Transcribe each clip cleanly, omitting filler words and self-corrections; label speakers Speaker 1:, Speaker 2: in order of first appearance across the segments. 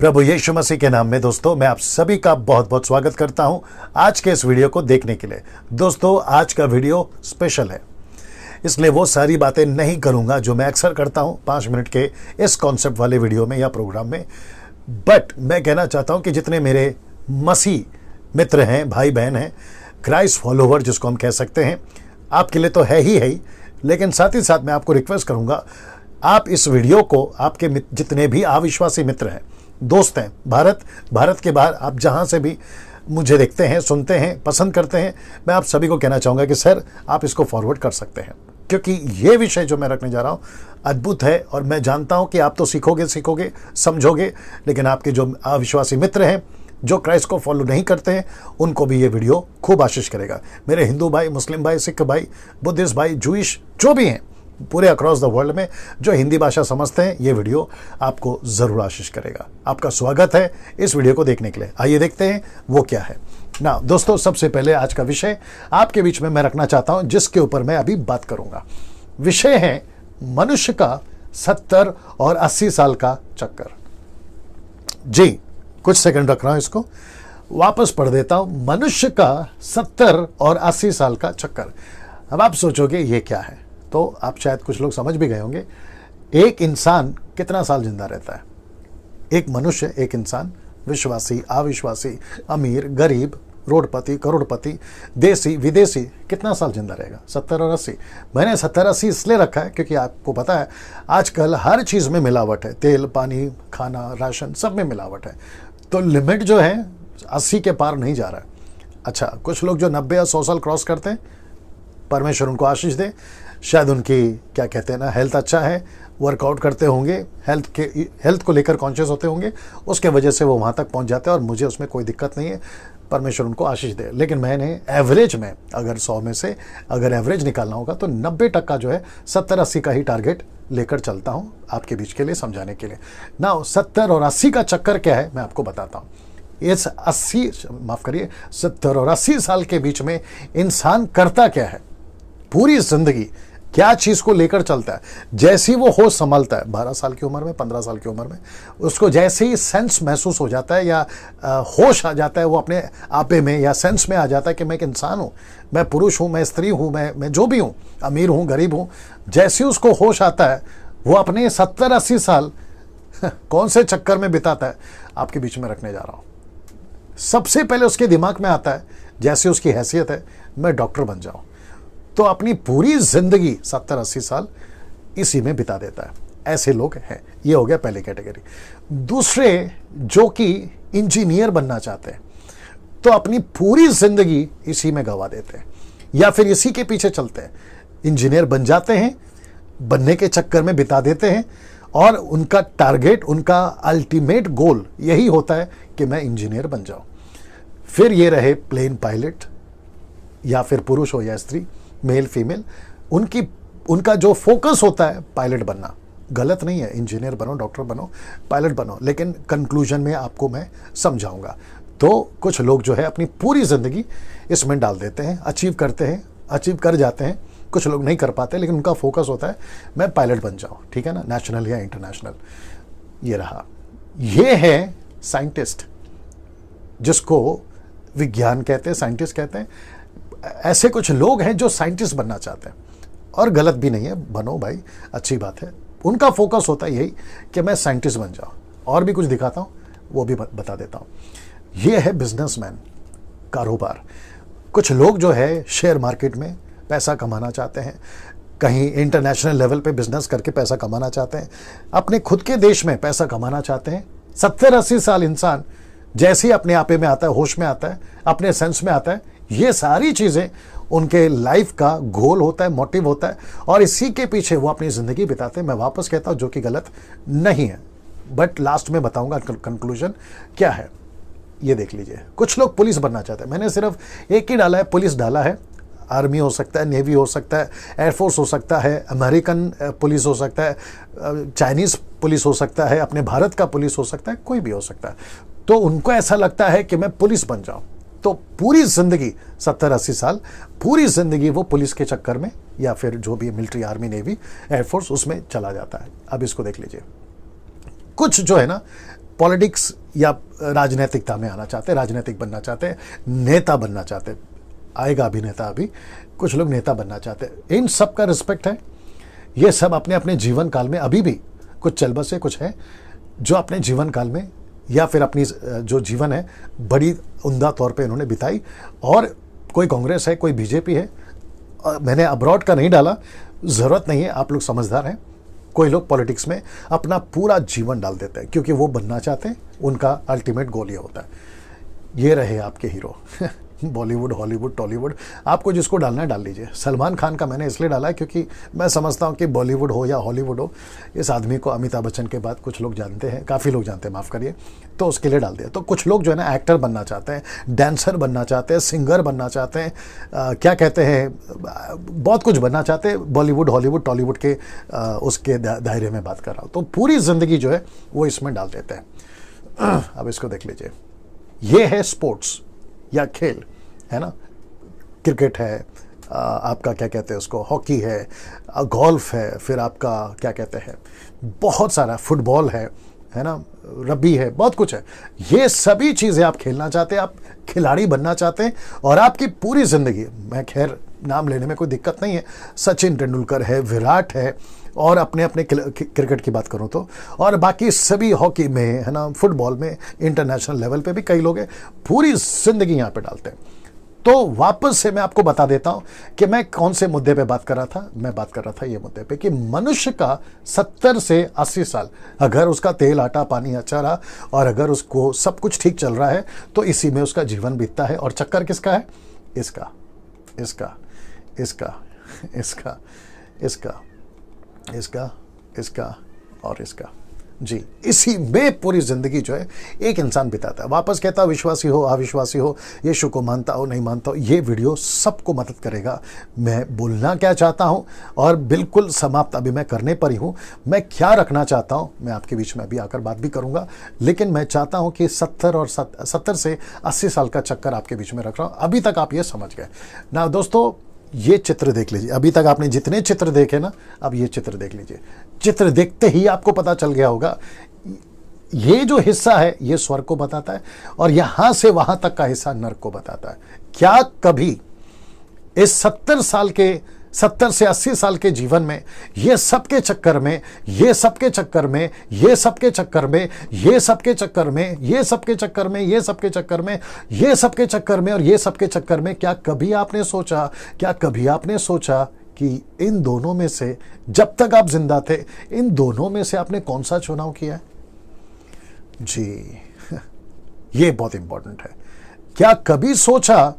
Speaker 1: प्रभु यीशु मसीह के नाम में दोस्तों मैं आप सभी का बहुत बहुत स्वागत करता हूं आज के इस वीडियो को देखने के लिए। दोस्तों आज का वीडियो स्पेशल है, इसलिए वो सारी बातें नहीं करूंगा जो मैं अक्सर करता हूं 5 मिनट के इस कॉन्सेप्ट वाले वीडियो में या प्रोग्राम में। बट मैं कहना चाहता हूं कि जितने मेरे मसीह मित्र हैं, भाई बहन हैं, क्राइस्ट फॉलोवर जिसको हम कह सकते हैं, आपके लिए तो है ही, लेकिन साथ ही साथ मैं आपको रिक्वेस्ट करूंगा, आप इस वीडियो को आपके जितने भी अविश्वासी मित्र हैं, दोस्त हैं, भारत के बाहर आप जहां से भी मुझे देखते हैं, सुनते हैं, पसंद करते हैं, मैं आप सभी को कहना चाहूंगा कि सर आप इसको फॉरवर्ड कर सकते हैं, क्योंकि ये विषय जो मैं रखने जा रहा हूं अद्भुत है। और मैं जानता हूं कि आप तो सीखोगे, समझोगे, लेकिन आपके जो अविश्वासी मित्र हैं, जो क्राइस्ट को फॉलो नहीं करते हैं, उनको भी ये वीडियो खूब आशीष करेगा। मेरे हिंदू भाई, मुस्लिम भाई, सिख भाई, बुद्धिस्ट भाई, जूइश जो भी हैं पूरे अक्रॉस द वर्ल्ड में जो हिंदी भाषा समझते हैं, ये वीडियो आपको जरूर आशीष करेगा। आपका स्वागत है इस वीडियो को देखने के लिए। आइए देखते हैं वो क्या है ना। दोस्तों सबसे पहले आज का विषय आपके बीच में मैं रखना चाहता हूं, जिसके ऊपर मैं अभी बात करूंगा। विषय है मनुष्य का 70 और 80 साल का चक्कर। जी कुछ सेकंड रख रहा हूं, इसको वापस पढ़ देता हूं। मनुष्य का 70 और 80 साल का चक्कर। अब आप सोचोगे ये क्या है, तो आप शायद कुछ लोग समझ भी गए होंगे। एक इंसान कितना साल जिंदा रहता है? एक मनुष्य, एक इंसान, विश्वासी, अविश्वासी, अमीर, गरीब, रोडपति, करोड़पति, देसी, विदेशी, कितना साल जिंदा रहेगा? 70 और 80। मैंने 70-80 इसलिए रखा है क्योंकि आपको पता है आजकल हर चीज में मिलावट है। तेल, पानी, खाना, राशन, सब में मिलावट है। तो लिमिट जो है 80 के पार नहीं जा रहा है। अच्छा, कुछ लोग जो 90 या 100 साल क्रॉस करते हैं, परमेश्वर उनको आशीष दे, शायद उनकी क्या कहते हैं ना, हेल्थ अच्छा है, वर्कआउट करते होंगे, हेल्थ को लेकर कॉन्शियस होते होंगे, उसके वजह से वो वहाँ तक पहुँच जाते हैं और मुझे उसमें कोई दिक्कत नहीं है, परमेश्वर उनको आशीष दे। लेकिन मैंने एवरेज में, अगर 100 में से अगर एवरेज निकालना होगा तो 90% जो है 70-80 का ही टारगेट लेकर चलता हूँ आपके बीच के लिए, समझाने के लिए ना। 70 और 80 का चक्कर क्या है मैं आपको बताता हूँ। इस 70 और 80 साल के बीच में इंसान करता क्या है, पूरी जिंदगी क्या चीज को लेकर चलता है। जैसे ही वो होश संभालता है 12 साल की उम्र में, 15 साल की उम्र में, उसको जैसे ही सेंस महसूस हो जाता है या होश आ जाता है, वो अपने आपे में या सेंस में आ जाता है कि मैं एक इंसान हूं, मैं पुरुष हूं, मैं स्त्री हूं, मैं जो भी हूं, अमीर हूं, गरीब हूं, जैसे ही उसको होश आता है वो अपने 70-80 साल कौन से चक्कर में बिताता है आपके बीच में रखने जा रहा हूं। सबसे पहले उसके दिमाग में आता है, जैसे उसकी हैसियत है, मैं डॉक्टर बन जाऊं, तो अपनी पूरी जिंदगी 70-80 साल इसी में बिता देता है। ऐसे लोग हैं। ये हो गया पहली कैटेगरी। दूसरे जो कि इंजीनियर बनना चाहते हैं, तो अपनी पूरी जिंदगी इसी में गवा देते हैं या फिर इसी के पीछे चलते हैं। इंजीनियर बन जाते हैं, बनने के चक्कर में बिता देते हैं और उनका टारगेट, उनका अल्टीमेट गोल यही होता है कि मैं इंजीनियर बन जाऊं। फिर ये रहे प्लेन पायलट, या फिर पुरुष हो या स्त्री, मेल फीमेल, उनका जो फोकस होता है पायलट बनना। गलत नहीं है, इंजीनियर बनो, डॉक्टर बनो, पायलट बनो, लेकिन कंक्लूजन में आपको मैं समझाऊंगा। तो कुछ लोग जो है अपनी पूरी जिंदगी इसमें डाल देते हैं, अचीव करते हैं, अचीव कर जाते हैं। कुछ लोग नहीं कर पाते, लेकिन उनका फोकस होता है मैं पायलट बन जाऊं, ठीक है ना, नेशनल या इंटरनेशनल। ये रहा। ये है साइंटिस्ट, जिसको विज्ञान कहते हैं, साइंटिस्ट कहते हैं। ऐसे कुछ लोग हैं जो साइंटिस्ट बनना चाहते हैं, और गलत भी नहीं है, बनो भाई, अच्छी बात है। उनका फोकस होता है यही कि मैं साइंटिस्ट बन जाऊं। और भी कुछ दिखाता हूं, वो भी बता देता हूं। ये है बिजनेसमैन, कारोबार। कुछ लोग जो है शेयर मार्केट में पैसा कमाना चाहते हैं, कहीं इंटरनेशनल लेवल पे बिजनेस करके पैसा कमाना चाहते हैं, अपने खुद के देश में पैसा कमाना चाहते हैं। 70-80 साल इंसान जैसे ही अपने आपे में आता है, होश में आता है, अपने सेंस में आता है, ये सारी चीजें उनके लाइफ का गोल होता है, मोटिव होता है, और इसी के पीछे वो अपनी जिंदगी बिताते हैं। मैं वापस कहता हूं जो कि गलत नहीं है, बट लास्ट में बताऊंगा कंक्लूजन क्या है। ये देख लीजिए, कुछ लोग पुलिस बनना चाहते हैं। मैंने सिर्फ एक ही डाला है, पुलिस डाला है। आर्मी हो सकता है, नेवी हो सकता है, एयरफोर्स हो सकता है, अमेरिकन पुलिस हो सकता है, चाइनीज पुलिस हो सकता है, अपने भारत का पुलिस हो सकता है, कोई भी हो सकता है। तो उनको ऐसा लगता है कि मैं पुलिस बन जाऊं, तो पूरी जिंदगी 70-80 साल पूरी जिंदगी वो पुलिस के चक्कर में या फिर जो भी मिलिट्री, आर्मी, नेवी, एयरफोर्स, उसमें चला जाता है। अब इसको देख लीजिए। कुछ जो है ना पॉलिटिक्स या राजनीतिकता में आना चाहते हैं, राजनीतिक बनना चाहते हैं, नेता बनना चाहते हैं, आएगा अभिनेता अभी, कुछ लोग नेता बनना चाहते हैं। इन सब का रिस्पेक्ट है। ये सब अपने अपने जीवन काल में अभी भी कुछ चलबसे कुछ है जो अपने जीवन काल में या फिर अपनी जो जीवन है बड़ी उम्दा तौर पे इन्होंने बिताई। और कोई कांग्रेस है, कोई बीजेपी है, मैंने अब्रॉड का नहीं डाला, ज़रूरत नहीं है, आप लोग समझदार हैं। कोई लोग पॉलिटिक्स में अपना पूरा जीवन डाल देते हैं क्योंकि वो बनना चाहते हैं, उनका अल्टीमेट गोल ये होता है। ये रहे आपके हीरो बॉलीवुड, हॉलीवुड, टॉलीवुड, आपको जिसको डालना है डाल लीजिए। सलमान खान का मैंने इसलिए डाला है क्योंकि मैं समझता हूँ कि बॉलीवुड हो या हॉलीवुड हो, इस आदमी को अमिताभ बच्चन के बाद कुछ लोग जानते हैं, काफ़ी लोग जानते हैं, माफ़ करिए, तो उसके लिए डाल दिया। तो कुछ लोग जो है ना एक्टर बनना चाहते हैं, डांसर बनना चाहते हैं, सिंगर बनना चाहते हैं, क्या कहते हैं, बहुत कुछ बनना चाहते हैं, बॉलीवुड, हॉलीवुड, टॉलीवुड के उसके दायरे में बात कर रहा हूँ। तो पूरी ज़िंदगी जो है वो इसमें डाल देते हैं। अब इसको देख लीजिए, ये है स्पोर्ट्स या खेल, है ना। क्रिकेट है, आपका क्या कहते हैं उसको, हॉकी है, गोल्फ है, फिर आपका क्या कहते हैं, बहुत सारा फुटबॉल है ना, रग्बी है, बहुत कुछ है। ये सभी चीज़ें आप खेलना चाहते हैं, आप खिलाड़ी बनना चाहते हैं और आपकी पूरी ज़िंदगी, मैं खैर नाम लेने में कोई दिक्कत नहीं है, सचिन तेंदुलकर है, विराट है, और अपने अपने क्रिकेट की बात करूं तो, और बाकी सभी हॉकी में, है ना, फुटबॉल में, इंटरनेशनल लेवल पे भी कई लोग हैं, पूरी ज़िंदगी यहाँ पे डालते हैं। तो वापस से मैं आपको बता देता हूं कि मैं कौन से मुद्दे पे बात कर रहा था। मैं बात कर रहा था ये मुद्दे पे कि मनुष्य का 70 से 80 साल, अगर उसका तेल, आटा, पानी अच्छा रहा और अगर उसको सब कुछ ठीक चल रहा है तो इसी में उसका जीवन बीतता है। और चक्कर किसका है? इसका, इसका, इसका, इसका, इसका, इसका, इसका और इसका, जी, इसी में पूरी जिंदगी जो है एक इंसान बिताता है। वापस कहता, विश्वासी हो, अविश्वासी हो, यीशु को मानता हो, नहीं मानता हो, ये वीडियो सबको मदद करेगा। मैं बोलना क्या चाहता हूं और बिल्कुल समाप्त अभी मैं करने पर ही हूं। मैं क्या रखना चाहता हूं, मैं आपके बीच में अभी आकर बात भी करूंगा, लेकिन मैं चाहता हूं कि 70 से 80 साल का चक्कर आपके बीच में रख रहा हूं। अभी तक आप ये समझ गए ना दोस्तों। ये चित्र देख लीजिए, अभी तक आपने जितने चित्र देखे ना, अब ये चित्र देख लीजिए। चित्र देखते ही आपको पता चल गया होगा, ये जो हिस्सा है ये स्वर्ग को बताता है और यहां से वहां तक का हिस्सा नरक को बताता है। क्या कभी इस 70 से 80 साल के जीवन में ये सबके चक्कर में, ये सबके चक्कर में, ये सबके चक्कर में, ये सबके चक्कर में, ये सबके चक्कर में, ये सबके चक्कर में, ये सबके चक्कर में और ये सबके चक्कर में, क्या कभी आपने सोचा, क्या कभी आपने सोचा कि इन दोनों में से, जब तक आप जिंदा थे, इन दोनों में से आपने कौन सा चुनाव किया है? जी, ये बहुत इंपॉर्टेंट है। क्या कभी सोचा,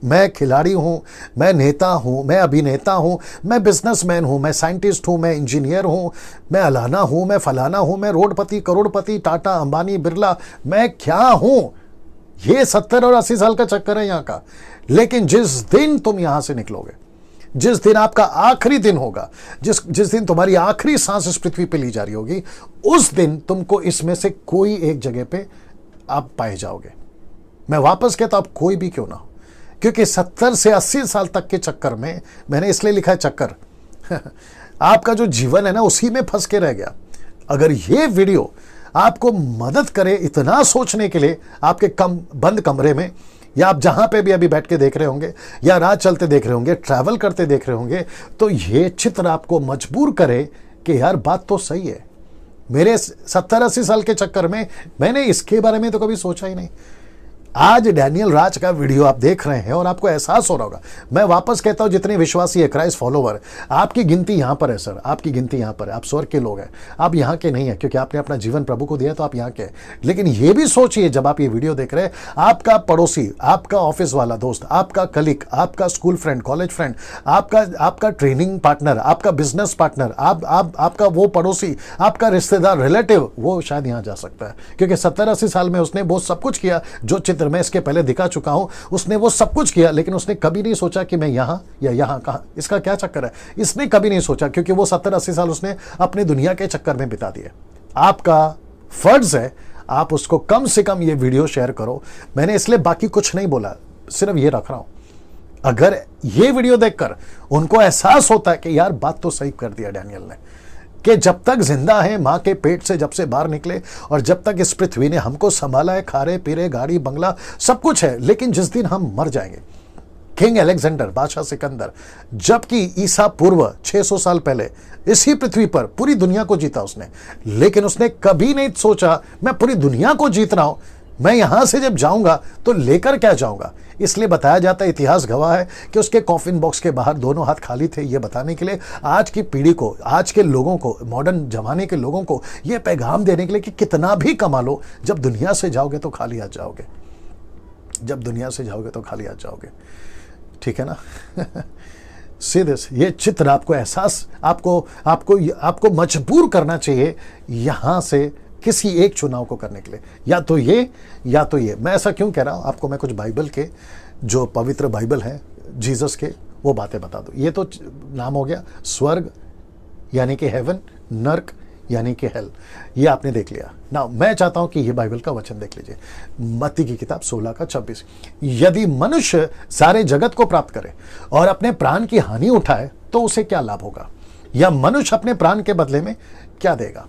Speaker 1: मैं खिलाड़ी हूं, मैं नेता हूं, मैं अभिनेता हूं, मैं बिजनेसमैन हूं, मैं साइंटिस्ट हूं, मैं इंजीनियर हूं, मैं अलाना हूं, मैं फलाना हूं, मैं रोडपति, करोड़पति, टाटा, अंबानी, बिरला, मैं क्या हूं? ये 70 और 80 साल का चक्कर है यहां का। लेकिन जिस दिन तुम यहां से निकलोगे, जिस दिन आपका आखिरी दिन होगा, जिस दिन तुम्हारी आखिरी सांस इस पृथ्वी पे ली जा रही होगी, उस दिन तुमको इसमें से कोई एक जगह पे आप पाए जाओगे। मैं वापस कहता हूं, आप कोई भी क्यों ना हो, क्योंकि 70 से 80 साल तक के चक्कर में, मैंने इसलिए लिखा है चक्कर आपका जो जीवन है ना उसी में फंस के रह गया। अगर ये वीडियो आपको मदद करे इतना सोचने के लिए, आपके बंद कमरे में, या आप जहां पे भी अभी बैठ के देख रहे होंगे, या रात चलते देख रहे होंगे, ट्रैवल करते देख रहे होंगे, तो ये चित्र आपको मजबूर करे कि यार बात तो सही है। मेरे 70-80 साल के चक्कर में मैंने इसके बारे में तो कभी सोचा ही नहीं। आज डैनियल राज का वीडियो आप देख रहे हैं और आपको एहसास हो रहा होगा। मैं वापस कहता हूं, जितने विश्वासी है, क्राइस्ट फॉलोवर, आपकी गिनती यहां पर है सर, आपकी गिनती यहां पर है। आप स्वर्ग के लोग हैं, आप यहां के नहीं है क्योंकि आपने अपना जीवन प्रभु को दिया तो आप यहां के हैं। लेकिन यह भी सोचिए, जब आप ये वीडियो देख रहे हैं, आपका पड़ोसी, आपका ऑफिस वाला दोस्त, आपका कलीग, आपका स्कूल फ्रेंड, कॉलेज फ्रेंड, आपका ट्रेनिंग पार्टनर, आपका बिजनेस पार्टनर, आपका वो पड़ोसी, आपका रिश्तेदार, रिलेटिव, वो शायद यहां जा सकता है क्योंकि 70-80 साल में उसने वो सब कुछ किया जो चित्र मैं इसके पहले दिखा चुका हूं। उसने वो सब कुछ किया, लेकिन उसने कभी नहीं सोचा कि मैं यहां या यहां कहां, इसका क्या चक्कर है, इसने कभी नहीं सोचा, क्योंकि वो 70-80 साल उसने अपनी दुनिया के चक्कर में बिता दिए। आपका फर्ज है, आप उसको कम से कम ये वीडियो शेयर करो। मैंने इसलिए बाकी कुछ नहीं बोला, सिर्फ ये रख रहा हूं। अगर ये वीडियो देखकर उनको एहसास होता है कि यार बात तो सही कर दिया डैनियल ने, कि जब तक जिंदा है माँ के पेट से, जब से बाहर निकले, और जब तक इस पृथ्वी ने हमको संभाला है, खारे पीरे, गाड़ी बंगला सब कुछ है, लेकिन जिस दिन हम मर जाएंगे, किंग अलेक्जेंडर, बादशाह सिकंदर, जबकि ईसा पूर्व 600 साल पहले इसी पृथ्वी पर पूरी दुनिया को जीता उसने, लेकिन उसने कभी नहीं सोचा मैं पूरी दुनिया को जीत रहा हूं, मैं यहां से जब जाऊंगा तो लेकर क्या जाऊंगा। इसलिए बताया जाता है, इतिहास गवाह है कि उसके कॉफिन बॉक्स के बाहर दोनों हाथ खाली थे, यह बताने के लिए आज की पीढ़ी को, आज के लोगों को, मॉडर्न जमाने के लोगों को यह पैगाम देने के लिए कि कितना भी कमा लो, जब दुनिया से जाओगे तो खाली हाथ जाओगे, जब दुनिया से जाओगे तो खाली हाथ जाओगे। ठीक है ना। सीधे से ये चित्र आपको एहसास, आपको मजबूर करना चाहिए यहां से किसी एक चुनाव को करने के लिए, या तो ये या तो ये। मैं ऐसा क्यों कह रहा हूं आपको, मैं कुछ बाइबल के, जो पवित्र बाइबल है जीसस के, वो बातें बता दूं। ये तो नाम हो गया स्वर्ग यानी कि हेवन, नर्क यानी कि हेल, ये आपने देख लिया ना। मैं चाहता हूं कि ये बाइबल का वचन देख लीजिए, मत्ती की किताब 16:26। यदि मनुष्य सारे जगत को प्राप्त करे और अपने प्राण की हानि उठाए तो उसे क्या लाभ होगा, या मनुष्य अपने प्राण के बदले में क्या देगा।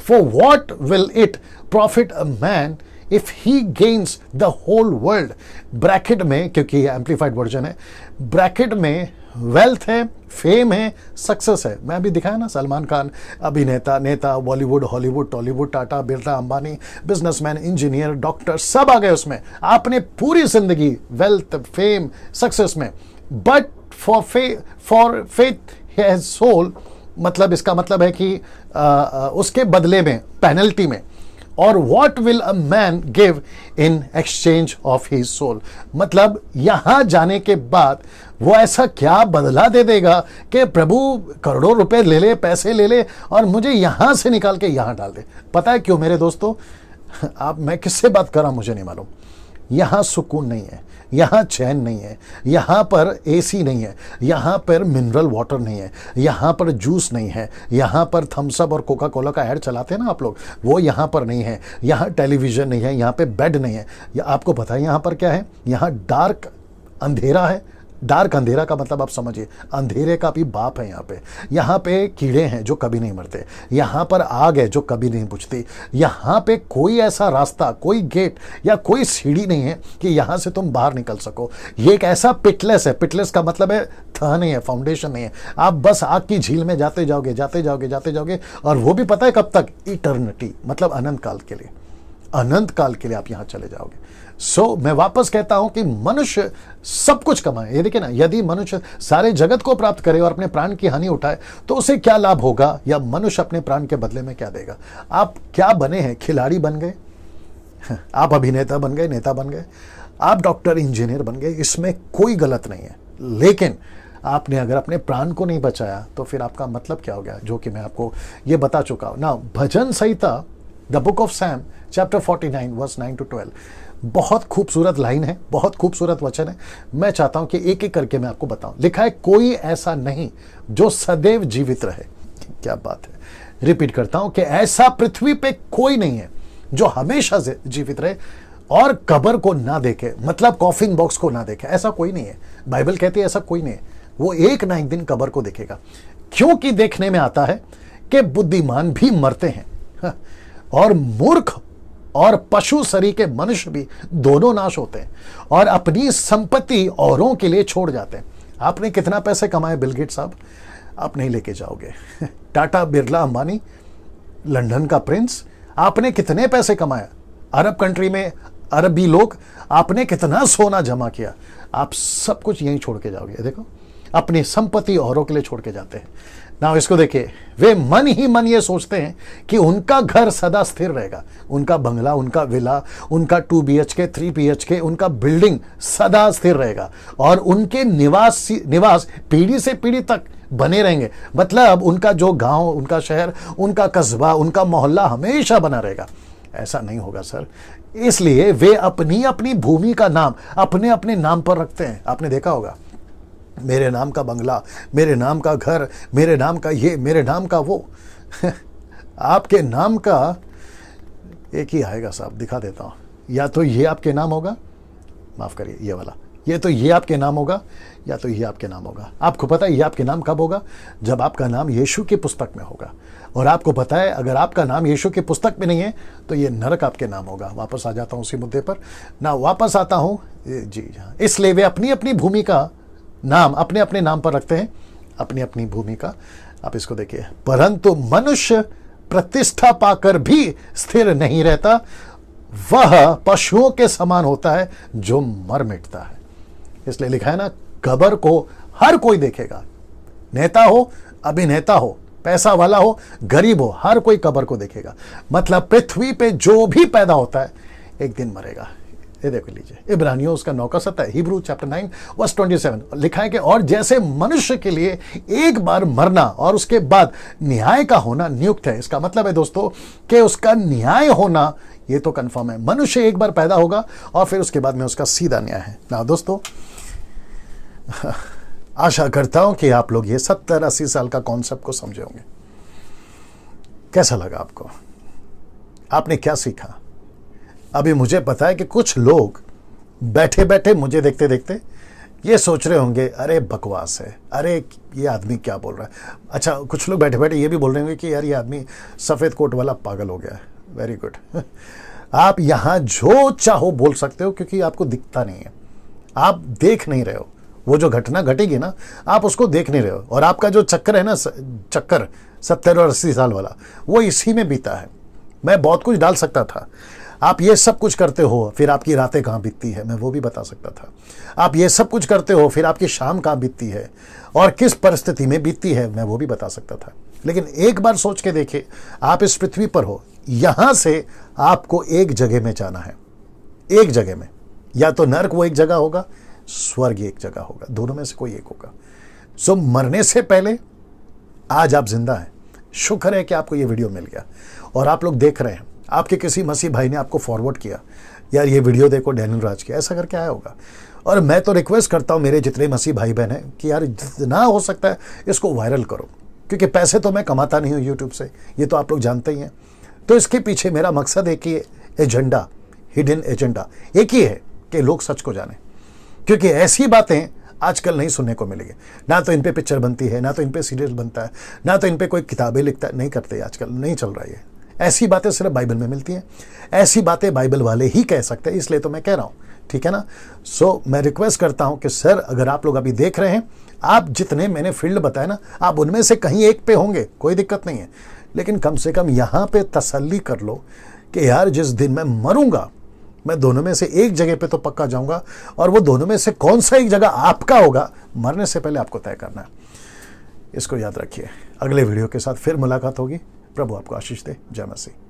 Speaker 1: For what will it profit a man if he gains the whole world? Bracket में, क्योंकि ये एम्पलीफाइड वर्जन है, ब्रैकेट में वेल्थ है, फेम है, सक्सेस है। मैं अभी दिखाया ना, सलमान खान अभिनेता, नेता, Bollywood, Hollywood, Tollywood, Tata, Birla, Ambani, businessman, engineer, doctor, सब आ गए उसमें। आपने पूरी जिंदगी वेल्थ, फेम, सक्सेस में, but forfeit his soul, मतलब इसका मतलब है कि उसके बदले में, पेनल्टी में, और what will a man give in exchange of his soul, मतलब यहां जाने के बाद वो ऐसा क्या बदला दे देगा कि प्रभु करोड़ों रुपए ले ले, पैसे ले ले, और मुझे यहां से निकाल के यहां डाल दे। पता है क्यों मेरे दोस्तों, मैं किससे बात कर रहा हूं मुझे नहीं मालूम। यहां सुकून नहीं है, यहां चैन नहीं है, यहां पर एसी नहीं है, यहां पर मिनरल वाटर नहीं है, यहां पर जूस नहीं है, यहां पर थम्स अप और कोका कोला का ऐड चलाते हैं ना आप लोग, वो यहां पर नहीं है, यहां टेलीविजन नहीं है, यहां पे बेड नहीं है। या आपको पता है यहां पर क्या है, यहां डार्क अंधेरा है। डार्क अंधेरा का मतलब आप समझिए, अंधेरे का भी बाप है यहाँ पे। यहाँ पे कीड़े हैं जो कभी नहीं मरते, यहाँ पर आग है जो कभी नहीं बुझती, यहाँ पे कोई ऐसा रास्ता, कोई गेट या कोई सीढ़ी नहीं है कि यहाँ से तुम बाहर निकल सको। ये एक ऐसा पिटलेस है, पिटलेस का मतलब है था नहीं है, फाउंडेशन नहीं है। आप बस आग की झील में जाते जाओगे, जाते जाओगे, जाते जाओगे, और वो भी पता है कब तक, इटर्निटी, मतलब अनंत काल के लिए, अनंत काल के लिए आप यहां चले जाओगे। मैं वापस कहता हूं कि मनुष्य सब कुछ कमाए, ये देखिए ना, यदि मनुष्य सारे जगत को प्राप्त करे और अपने प्राण की हानि उठाए तो उसे क्या लाभ होगा, या मनुष्य अपने प्राण के बदले में क्या देगा। आप क्या बने हैं, खिलाड़ी बन गए, आप अभिनेता बन गए, नेता बन गए, आप डॉक्टर, इंजीनियर बन गए, इसमें कोई गलत नहीं है, लेकिन आपने अगर अपने प्राण को नहीं बचाया तो फिर आपका मतलब क्या हो गया, जो कि मैं आपको ये बता चुका हूं ना। Bhajan Samhita, the book of Psalm, chapter 49 verse 9 to 12, बहुत खूबसूरत लाइन है, बहुत खूबसूरत वचन है। मैं चाहता हूं कि एक एक करके मैं आपको बताऊं। लिखा है, कोई ऐसा नहीं जो सदैव जीवित रहे। क्या बात है, रिपीट करता हूं कि ऐसा पृथ्वी पे कोई नहीं है जो हमेशा जीवित रहे और कब्र को ना देखे, मतलब कॉफिन बॉक्स को ना देखे। ऐसा कोई नहीं है, बाइबल कहती है ऐसा कोई नहीं है। वो एक ना एक दिन कब्र को देखेगा, क्योंकि देखने में आता है कि बुद्धिमान भी मरते हैं और मूर्ख और पशु शरीर के मनुष्य भी दोनों नाश होते हैं और अपनी संपत्ति औरों के लिए छोड़ जाते हैं। आपने कितना पैसे कमाए बिल गेट्स साहब, आप नहीं लेके जाओगे। टाटा, बिरला, अंबानी, लंदन का प्रिंस, आपने कितने पैसे कमाया, अरब कंट्री में अरबी लोग, आपने कितना सोना जमा किया, आप सब कुछ यहीं छोड़ के जाओगे। देखो, अपनी संपत्ति औरों के लिए छोड़ के जाते हैं ना। इसको देखिए, वे मन ही मन ये सोचते हैं कि उनका घर सदा स्थिर रहेगा, उनका बंगला, उनका विला, उनका 2 BHK 3 BHK, उनका बिल्डिंग सदा स्थिर रहेगा और उनके निवास पीढ़ी से पीढ़ी तक बने रहेंगे। मतलब उनका जो गांव, उनका शहर, उनका कस्बा, उनका मोहल्ला हमेशा बना रहेगा। ऐसा नहीं होगा सर। इसलिए वे अपनी अपनी भूमि का नाम अपने अपने नाम पर रखते हैं। आपने देखा होगा, मेरे नाम का बंगला, मेरे नाम का घर, मेरे नाम का ये, मेरे नाम का वो। आपके नाम का एक ही आएगा साहब, दिखा देता हूं। या तो ये आपके नाम होगा, माफ करिए ये वाला, ये तो ये आपके नाम होगा या तो ये आपके नाम होगा। आपको पता है ये आपके नाम कब होगा? जब आपका नाम यीशु की पुस्तक में होगा। और आपको पता है अगर आपका नाम यीशु की पुस्तक में नहीं है तो ये नरक आपके नाम होगा। वापस आ जाता हूँ उसी मुद्दे पर ना, वापस आता हूँ जी हाँ। इसलिए वे अपनी अपनी भूमि का नाम अपने अपने नाम पर रखते हैं, अपनी अपनी भूमि का। आप इसको देखिए, परंतु मनुष्य प्रतिष्ठा पाकर भी स्थिर नहीं रहता, वह पशुओं के समान होता है जो मर मिटता है। इसलिए लिखा है ना, कब्र को हर कोई देखेगा, नेता हो, अभिनेता हो, पैसा वाला हो, गरीब हो, हर कोई कब्र को देखेगा। मतलब पृथ्वी पे जो भी पैदा होता है एक दिन मरेगा। ये देखो लीजिए, इब्रानियों उसका 9 का 7, हिब्रू चैप्टर 9 वर्स 27 लिखा है कि और जैसे मनुष्य के लिए एक बार मरना और उसके बाद न्याय का होना नियुक्त है। इसका मतलब है दोस्तों कि उसका न्याय होना ये तो कंफर्म है। मनुष्य एक बार पैदा होगा और फिर उसके बाद में उसका सीधा न्याय है ना दोस्तों। आशा करता हूं कि आप लोग ये 70-80 साल का कॉन्सेप्ट को समझे होंगे। कैसा लगा आपको? आपने क्या सीखा? अभी मुझे पता है कि कुछ लोग बैठे बैठे मुझे देखते देखते ये सोच रहे होंगे, अरे बकवास है, अरे ये आदमी क्या बोल रहा है। अच्छा, कुछ लोग बैठे बैठे ये भी बोल रहे होंगे कि यार ये आदमी सफ़ेद कोट वाला पागल हो गया है। Very good. आप यहाँ जो चाहो बोल सकते हो क्योंकि आपको दिखता नहीं है, आप देख नहीं रहे हो। वो जो घटना घटेगी ना, आप उसको देख नहीं रहे हो। और आपका जो चक्कर है ना, चक्कर 70 और 80 साल वाला, वो इसी में बीता है। मैं बहुत कुछ डाल सकता था, आप ये सब कुछ करते हो फिर आपकी रातें कहाँ बीतती है, मैं वो भी बता सकता था। आप ये सब कुछ करते हो फिर आपकी शाम कहाँ बीतती है और किस परिस्थिति में बीतती है, मैं वो भी बता सकता था। लेकिन एक बार सोच के देखिए, आप इस पृथ्वी पर हो, यहां से आपको एक जगह में जाना है। एक जगह में, या तो नर्क वो एक जगह होगा, स्वर्ग एक जगह होगा, दोनों में से कोई एक होगा। सो मरने से पहले आज आप जिंदा हैं। शुक्र है कि आपको ये वीडियो मिल गया और आप लोग देख रहे हैं। आपके किसी मसीह भाई ने आपको फॉरवर्ड किया, यार ये वीडियो देखो डैनियल राज की, ऐसा करके आया होगा। और मैं तो रिक्वेस्ट करता हूं मेरे जितने मसीह भाई बहन हैं कि यार जितना हो सकता है इसको वायरल करो, क्योंकि पैसे तो मैं कमाता नहीं हूं यूट्यूब से, ये तो आप लोग जानते ही हैं। तो इसके पीछे मेरा मकसद एक ही एजेंडा, हिडन एजेंडा एक ही है कि लोग सच को जाने। क्योंकि ऐसी बातें आजकल नहीं सुनने को मिलेगी। ना तो इन पे पिक्चर बनती है, ना तो इन पे सीरियल बनता है, ना तो इन पे कोई किताबें लिखता है, नहीं करते आजकल, नहीं चल रहा है। ऐसी बातें सिर्फ बाइबल में मिलती हैं। ऐसी बातें बाइबल वाले ही कह सकते हैं, इसलिए तो मैं कह रहा हूं, ठीक है ना। सो मैं रिक्वेस्ट करता हूं कि सर, अगर आप लोग अभी देख रहे हैं, आप जितने मैंने फील्ड बताए ना, आप उनमें से कहीं एक पे होंगे, कोई दिक्कत नहीं है। लेकिन कम से कम यहां पे तसल्ली कर लो कि यार जिस दिन मैं मरूंगा, मैं दोनों में से एक जगह पे तो पक्का जाऊंगा, और वो दोनों में से कौन सा एक जगह आपका होगा, मरने से पहले आपको तय करना है। इसको याद रखिए। अगले वीडियो के साथ फिर मुलाकात होगी। प्रभु आपको आशीष दे। जय मसीह।